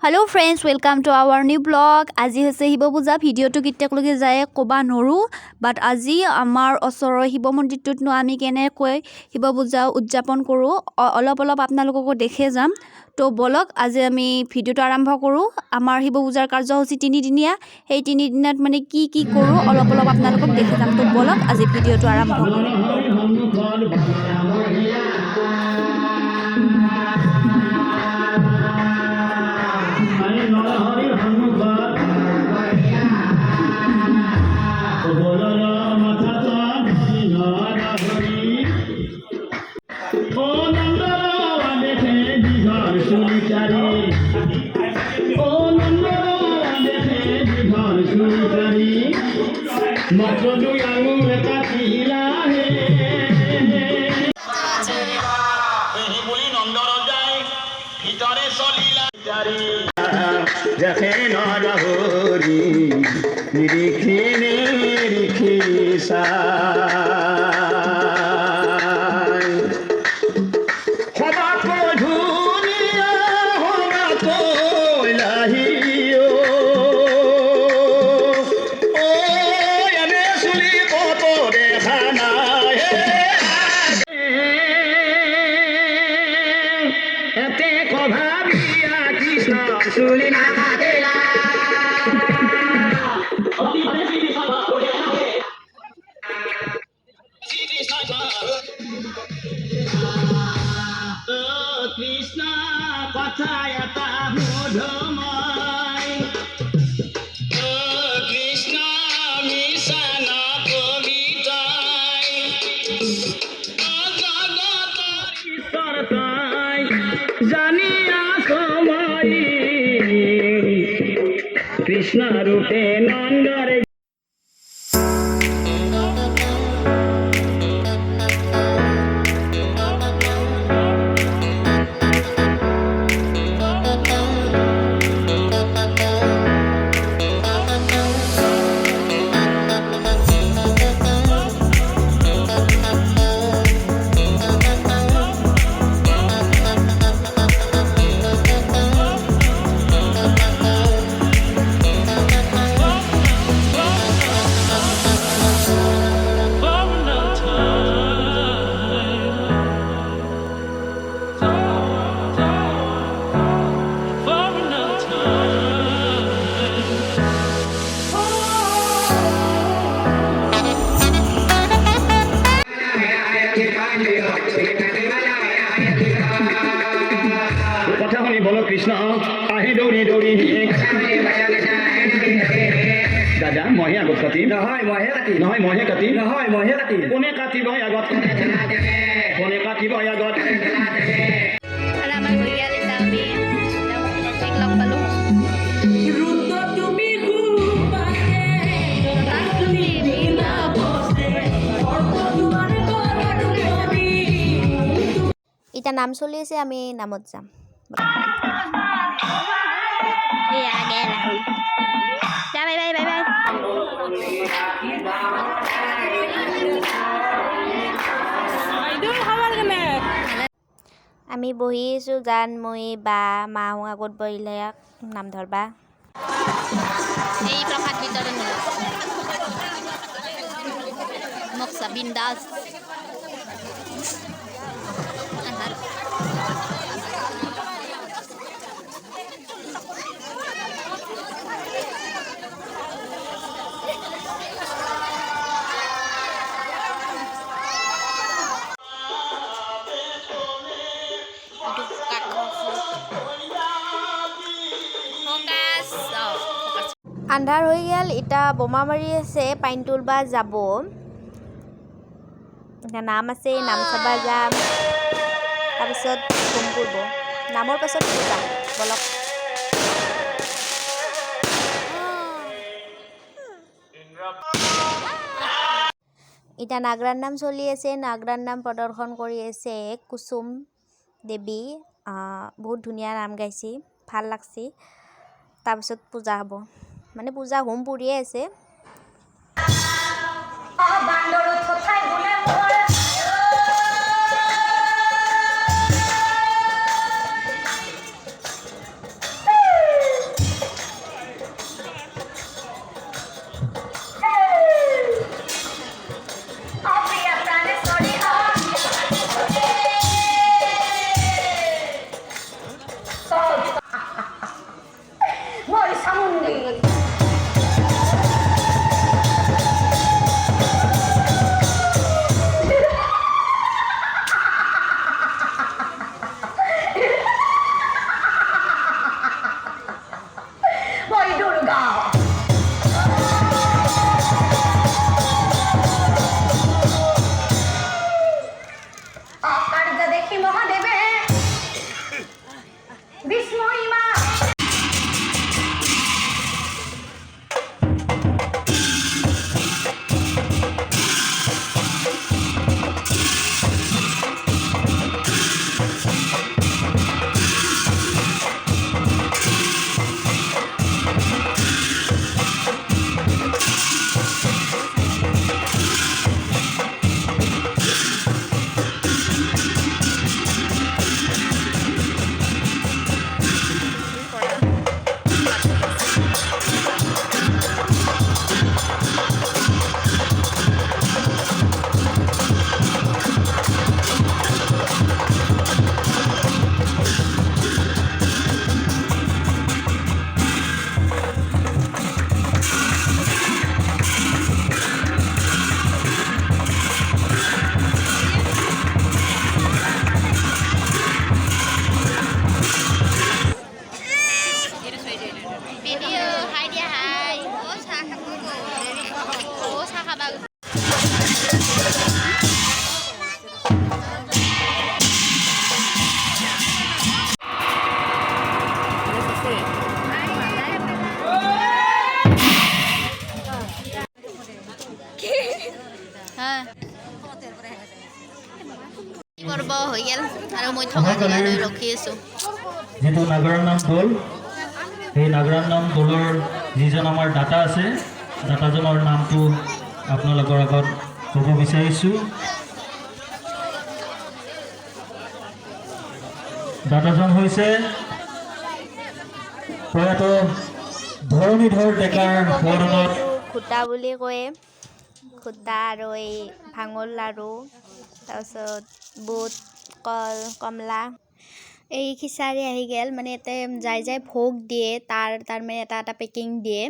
Hello friends, welcome to our new blog. আজি হৈছে শিৱ পূজা ভিডিওটো কিতেকলৈকে যায় কবা নৰু বাট আজি আমাৰ অসৰৰ শিৱ মন্দিৰটোত আমি কেনেকৈ শিৱ পূজা উদযাপন কৰো অলপ আপোনালোকক দেখে যাম তো বলক আজি আমি ভিডিওটো আৰম্ভ কৰো আমাৰ শিৱ পূজাৰ কাৰ্যসূচী 3 দিনীয়া সেই 3 দিনত মানে কি কৰো অলপ আপোনালোকক দেখে যাম তো বলক আজি ভিডিওটো আৰম্ভ কৰো Krishna Rute Nandare Krishna, ahe dori Dada, mohe agot kati. Nahoy mohe kati. Kone kati boy agot. Kone kati boy agot. Alaman ko yan dami. Daw lang palo. Ruto tumi kupane. Takli nila poste. Orto duare koroni. Ita নাম চলি আছে আমি নামত যাম আমি বহি আছো জান মই বা মাহু আগত বহিলে নাম ধৰবা এই প্ৰসাদ বিতৰণ মোক সাবিন্দাস আন্ধাৰ হৈ গেল ইটা বোমা মাৰি আছে পাইন তুলবা যাব এটা নাম আছে নাম চাবা যাম তাৰপিছত ঘুম পূৰ্ব নামৰ পাছত পূজা বলক ইটা নাগৰাৰ নাম চলি আছে নাগৰাৰ নাম প্ৰদৰ্শন কৰি আছে কুসুম দেৱী বহুত ধুনীয়া নাম গাইছি ভাল লাগছি তাৰপিছত পূজা হ'ব মানে পূজা হোম পুৰিয়ে আছে দেখি মহাদেবে বিস্ময়ী মা Video, hai dia hai. Oh, saka bagus. কি করব হৈ গেল আৰু মই থকা জেগালৈ ৰখি আছো যেটো নাগৰাৰ নাম দল এই নাগৰাৰ নাম দলৰ যিজন আমাৰ দাতা আছে দাতাজনৰ নামটো আপোনালোকৰ আগত ক'ব বিচাৰিছো দাতাজন হৈছে প্ৰয়াত ধৰণীধৰ ডেকাৰ বৰণত খুটা বুলি কয় খুটা আৰু এই ভাঙল লাৰু তাৰপিছত বুট কল কমলা এই খিচাৰি আহি গেল মানে এতে যাই ভোগ দিয়ে তাৰ মানে এটা পেকিং দিয়ে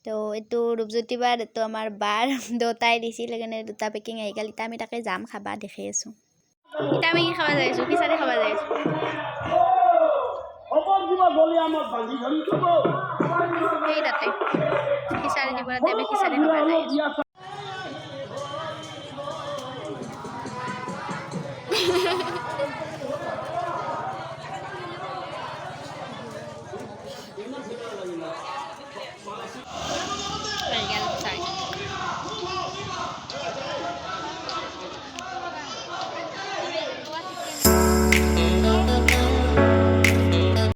তো এইটো ৰূপজ্যোতি বাৰ এইটো আমাৰ বাৰ দুটাই দিছিল সেইকাৰণে দুটা পেকিং আহি গেল এতিয়া আমি তাকে যাম খাবা দেখি আছোঁ এতিয়া আমি কি খাব যাই আছোঁ খিচাৰি খাব যাই আছোঁ সেই তাতে খিচাৰি দিব তাতে আমি খিচাৰি খাব যাই আছোঁ